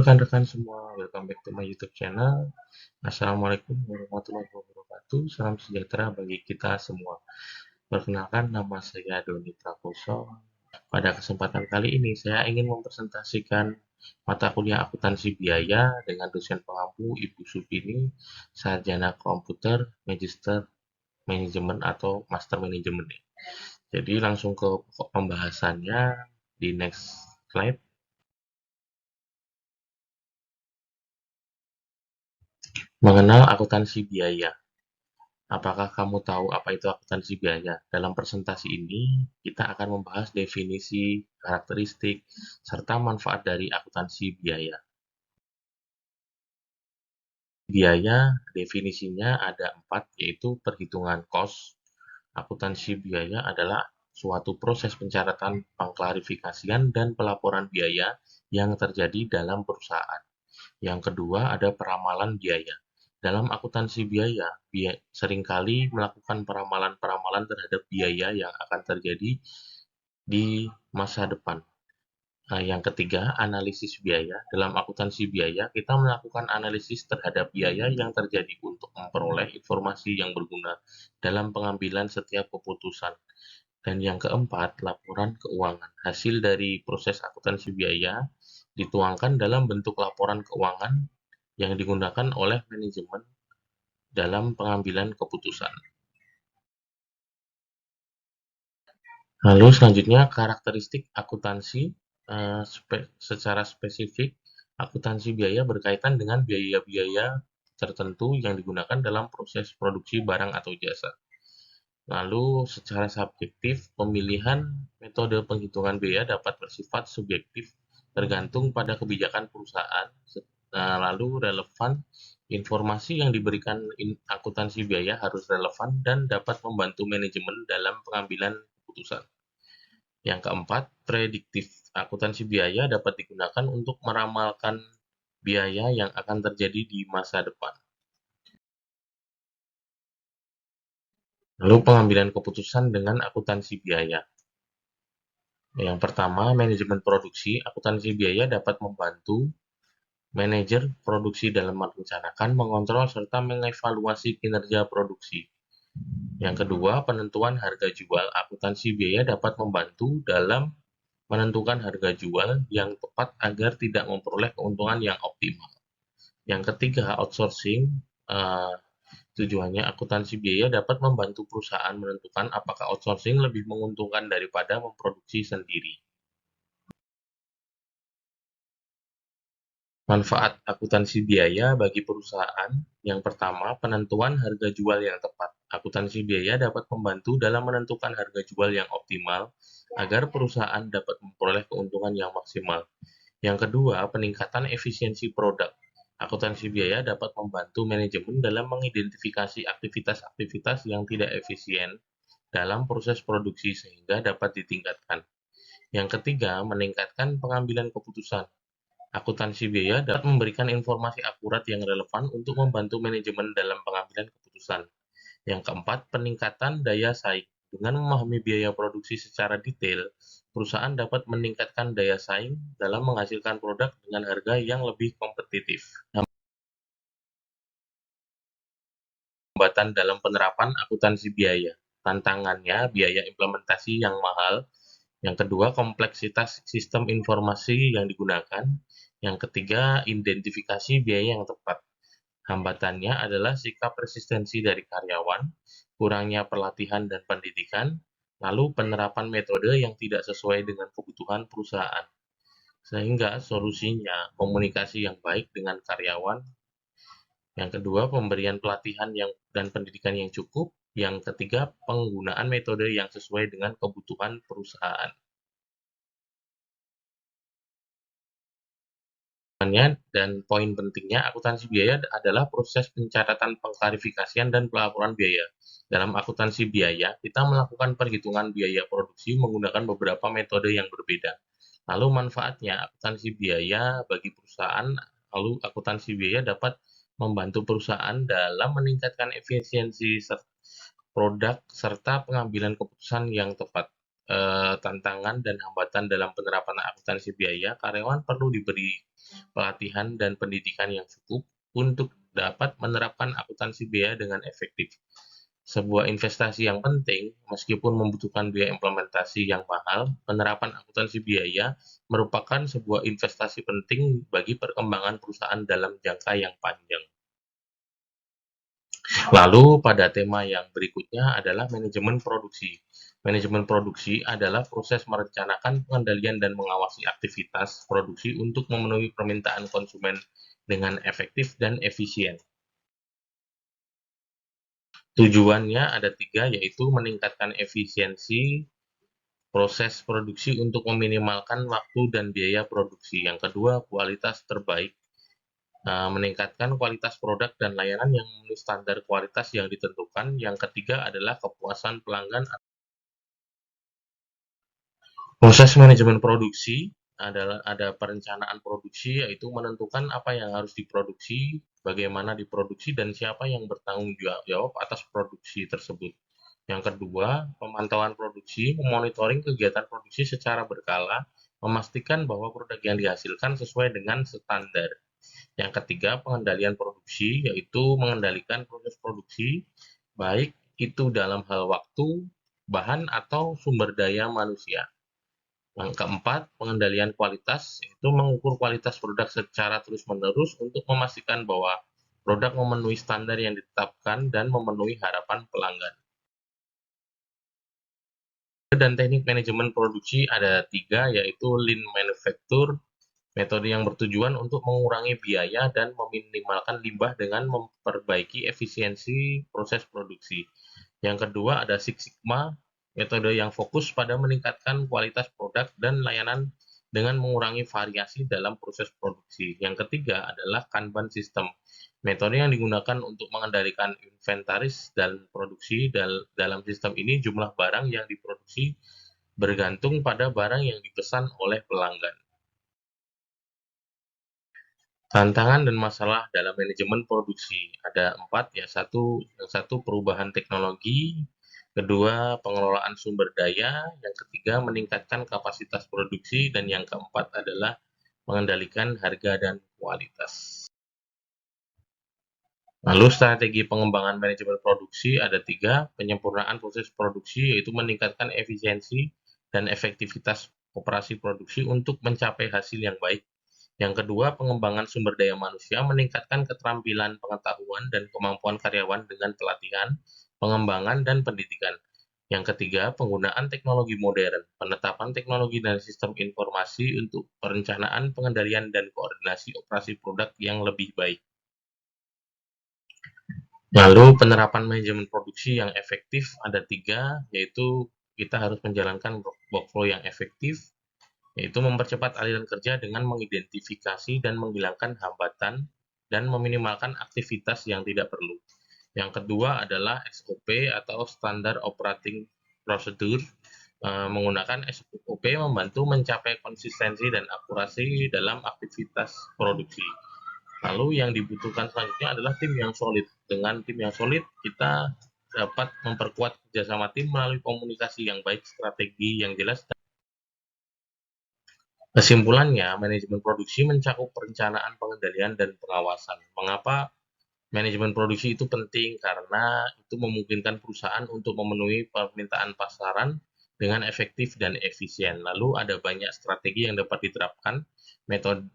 rekan-rekan semua, welcome back to my YouTube channel. Assalamualaikum warahmatullahi wabarakatuh. Salam sejahtera bagi kita semua. Perkenalkan, nama saya Doni Prakoso. Pada kesempatan kali ini, saya ingin mempresentasikan mata kuliah akuntansi biaya dengan dosen pengampu Ibu Supini, sarjana komputer, magister manajemen atau master manajemen. Jadi langsung ke pokok pembahasannya di next slide. Mengenal akuntansi biaya. Apakah kamu tahu apa itu akuntansi biaya? Dalam presentasi ini, kita akan membahas definisi, karakteristik, serta manfaat dari akuntansi biaya. Biaya, definisinya ada 4, yaitu perhitungan cost. Akuntansi biaya adalah suatu proses pencatatan, pengklarifikasian, dan pelaporan biaya yang terjadi dalam perusahaan. Yang kedua ada peramalan biaya. Dalam akuntansi biaya, seringkali melakukan peramalan-peramalan terhadap biaya yang akan terjadi di masa depan. Yang ketiga, analisis biaya. Dalam akuntansi biaya, kita melakukan analisis terhadap biaya yang terjadi untuk memperoleh informasi yang berguna dalam pengambilan setiap keputusan. Dan yang keempat, laporan keuangan. Hasil dari proses akuntansi biaya dituangkan dalam bentuk laporan keuangan yang digunakan oleh manajemen dalam pengambilan keputusan. Lalu selanjutnya karakteristik akuntansi. Secara spesifik, akuntansi biaya berkaitan dengan biaya-biaya tertentu yang digunakan dalam proses produksi barang atau jasa. Lalu secara subjektif, pemilihan metode penghitungan biaya dapat bersifat subjektif tergantung pada kebijakan perusahaan. Lalu relevan, informasi yang diberikan akuntansi biaya harus relevan dan dapat membantu manajemen dalam pengambilan keputusan. Yang keempat, prediktif. Akuntansi biaya dapat digunakan untuk meramalkan biaya yang akan terjadi di masa depan. Lalu pengambilan keputusan dengan akuntansi biaya. Yang pertama, manajemen produksi. Akuntansi biaya dapat membantu manajer produksi dalam merencanakan, mengontrol, serta mengevaluasi kinerja produksi. Yang kedua, penentuan harga jual. Akuntansi biaya dapat membantu dalam menentukan harga jual yang tepat agar tidak memperoleh keuntungan yang optimal. Yang ketiga, outsourcing. Tujuannya, akuntansi biaya dapat membantu perusahaan menentukan apakah outsourcing lebih menguntungkan daripada memproduksi sendiri. Manfaat akuntansi biaya bagi perusahaan. Yang pertama, penentuan harga jual yang tepat. Akuntansi biaya dapat membantu dalam menentukan harga jual yang optimal agar perusahaan dapat memperoleh keuntungan yang maksimal. Yang kedua, peningkatan efisiensi produk. Akuntansi biaya dapat membantu manajemen dalam mengidentifikasi aktivitas-aktivitas yang tidak efisien dalam proses produksi sehingga dapat ditingkatkan. Yang ketiga, meningkatkan pengambilan keputusan. Akuntansi biaya dapat memberikan informasi akurat yang relevan untuk membantu manajemen dalam pengambilan keputusan. Yang keempat, peningkatan daya saing. Dengan memahami biaya produksi secara detail, perusahaan dapat meningkatkan daya saing dalam menghasilkan produk dengan harga yang lebih kompetitif. Hambatan dalam penerapan akuntansi biaya. Tantangannya, biaya implementasi yang mahal. Yang kedua, kompleksitas sistem informasi yang digunakan. Yang ketiga, identifikasi biaya yang tepat. Hambatannya adalah sikap resistensi dari karyawan, kurangnya pelatihan dan pendidikan, lalu penerapan metode yang tidak sesuai dengan kebutuhan perusahaan. Sehingga solusinya komunikasi yang baik dengan karyawan. Yang kedua, pemberian pelatihan dan pendidikan yang cukup. Yang ketiga, penggunaan metode yang sesuai dengan kebutuhan perusahaan. Dan poin pentingnya, akuntansi biaya adalah proses pencatatan, pengklarifikasian, dan pelaporan biaya. Dalam akuntansi biaya, kita melakukan perhitungan biaya produksi menggunakan beberapa metode yang berbeda. Lalu manfaatnya, akuntansi biaya bagi perusahaan. Lalu akuntansi biaya dapat membantu perusahaan dalam meningkatkan efisiensi produk serta pengambilan keputusan yang tepat. tantangan dan hambatan dalam penerapan akuntansi biaya, karyawan perlu diberi pelatihan dan pendidikan yang cukup untuk dapat menerapkan akuntansi biaya dengan efektif. Sebuah investasi yang penting, meskipun membutuhkan biaya implementasi yang mahal, penerapan akuntansi biaya merupakan sebuah investasi penting bagi perkembangan perusahaan dalam jangka yang panjang. Lalu pada tema yang berikutnya adalah manajemen produksi. Manajemen produksi adalah proses merencanakan pengendalian dan mengawasi aktivitas produksi untuk memenuhi permintaan konsumen dengan efektif dan efisien. Tujuannya ada tiga, yaitu meningkatkan efisiensi proses produksi untuk meminimalkan waktu dan biaya produksi. Yang kedua, kualitas terbaik. Meningkatkan kualitas produk dan layanan yang memenuhi standar kualitas yang ditentukan. Yang ketiga adalah kepuasan pelanggan. Proses manajemen produksi adalah ada perencanaan produksi, yaitu menentukan apa yang harus diproduksi, bagaimana diproduksi, dan siapa yang bertanggung jawab atas produksi tersebut. Yang kedua, pemantauan produksi, memonitoring kegiatan produksi secara berkala, memastikan bahwa produk yang dihasilkan sesuai dengan standar. Yang ketiga, pengendalian produksi, yaitu mengendalikan proses produksi, baik itu dalam hal waktu, bahan, atau sumber daya manusia. Yang keempat, pengendalian kualitas, yaitu mengukur kualitas produk secara terus-menerus untuk memastikan bahwa produk memenuhi standar yang ditetapkan dan memenuhi harapan pelanggan. Dan teknik manajemen produksi ada tiga, yaitu Lean Manufacture, metode yang bertujuan untuk mengurangi biaya dan meminimalkan limbah dengan memperbaiki efisiensi proses produksi. Yang kedua ada Six Sigma, metode yang fokus pada meningkatkan kualitas produk dan layanan dengan mengurangi variasi dalam proses produksi. Yang ketiga adalah Kanban System, metode yang digunakan untuk mengendalikan inventaris dan produksi. Dalam sistem ini jumlah barang yang diproduksi bergantung pada barang yang dipesan oleh pelanggan. Tantangan dan masalah dalam manajemen produksi ada 4 ya. Yang satu perubahan teknologi, kedua pengelolaan sumber daya, yang ketiga meningkatkan kapasitas produksi, dan yang keempat adalah mengendalikan harga dan kualitas. Lalu strategi pengembangan manajemen produksi ada tiga, penyempurnaan proses produksi, yaitu meningkatkan efisiensi dan efektivitas operasi produksi untuk mencapai hasil yang baik. Yang kedua, pengembangan sumber daya manusia, meningkatkan keterampilan, pengetahuan, dan kemampuan karyawan dengan pelatihan, pengembangan, dan pendidikan. Yang ketiga, penggunaan teknologi modern, penetapan teknologi dan sistem informasi untuk perencanaan, pengendalian, dan koordinasi operasi produk yang lebih baik. Lalu penerapan manajemen produksi yang efektif ada tiga, yaitu kita harus menjalankan workflow yang efektif, yaitu mempercepat aliran kerja dengan mengidentifikasi dan menghilangkan hambatan dan meminimalkan aktivitas yang tidak perlu. Yang kedua adalah SOP atau Standard Operating Procedure. Menggunakan SOP membantu mencapai konsistensi dan akurasi dalam aktivitas produksi. Lalu yang dibutuhkan selanjutnya adalah tim yang solid. Dengan tim yang solid, kita dapat memperkuat kerjasama tim melalui komunikasi yang baik, strategi yang jelas. Kesimpulannya, manajemen produksi mencakup perencanaan, pengendalian, dan pengawasan. Mengapa manajemen produksi itu penting? Karena itu memungkinkan perusahaan untuk memenuhi permintaan pasaran dengan efektif dan efisien. Lalu ada banyak strategi yang dapat diterapkan.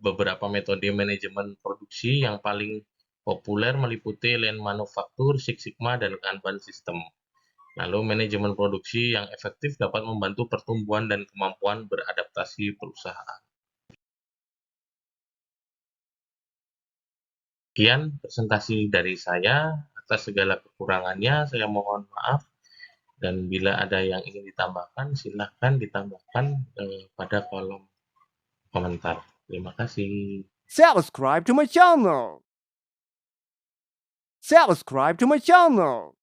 Beberapa metode manajemen produksi yang paling populer meliputi Lean Manufacture, Six Sigma, dan Kanban System. Lalu manajemen produksi yang efektif dapat membantu pertumbuhan dan kemampuan beradaptasi perusahaan. Sekian presentasi dari saya. Atas segala kekurangannya, saya mohon maaf. Dan bila ada yang ingin ditambahkan, silahkan ditambahkan pada kolom komentar. Terima kasih. Subscribe to my channel. Subscribe to my channel.